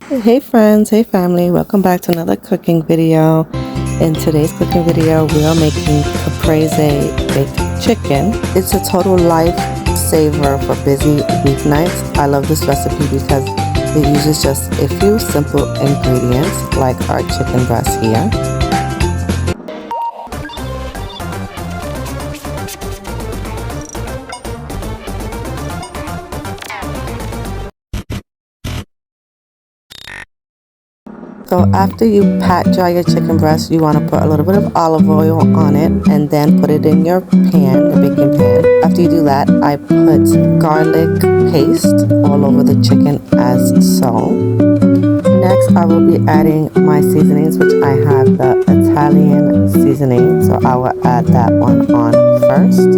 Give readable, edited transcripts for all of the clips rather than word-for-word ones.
Hey friends, hey family, welcome back to another cooking video. In today's cooking video, we are making Caprese Baked Chicken. It's a total lifesaver for busy weeknights. I love this recipe because it uses just a few simple ingredients like our chicken breast here. So after you pat dry your chicken breast, you want to put a little bit of olive oil on it and then put it in your pan, your baking pan. After you do that, I put garlic paste all over the chicken as so. Next, I will be adding my seasonings, which I have the Italian seasoning. So I will add that one on first.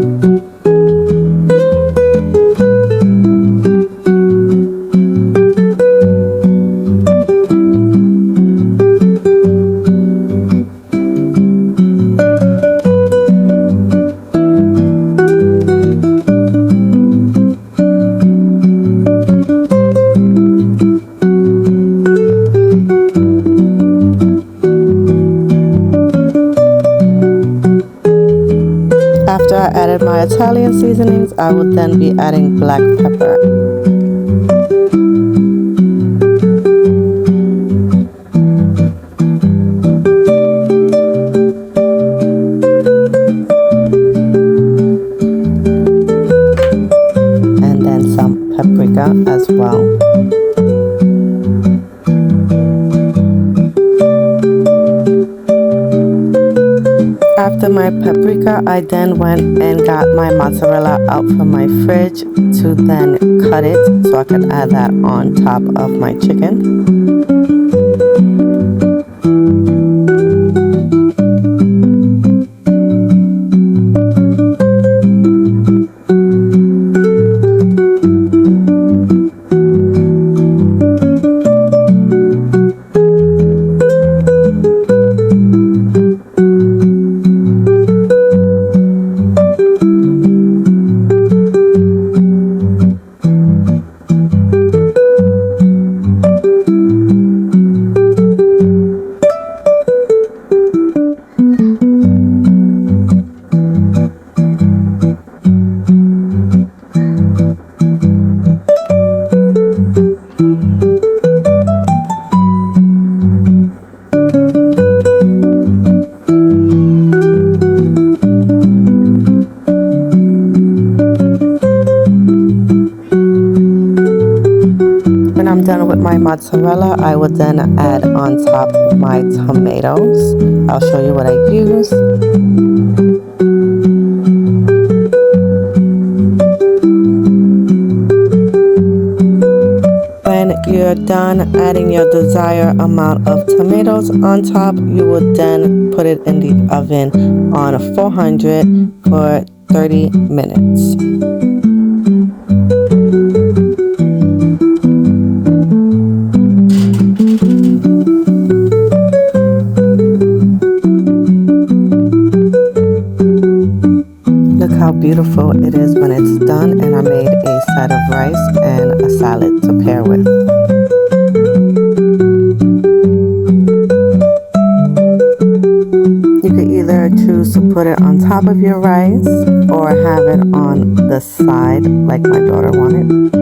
After I added my Italian seasonings, I will then be adding black pepper. And then some paprika as well. After my paprika, I then went and got my mozzarella out from my fridge to then cut it so I could add that on top of my chicken. I'm done with my mozzarella, I would then add on top my tomatoes. I'll show you what I use. When you're done adding your desired amount of tomatoes on top, you will then put it in the oven on 400 for 30 minutes. Look how beautiful it is when it's done, and I made a side of rice and a salad to pair with. You could either choose to put it on top of your rice or have it on the side like my daughter wanted.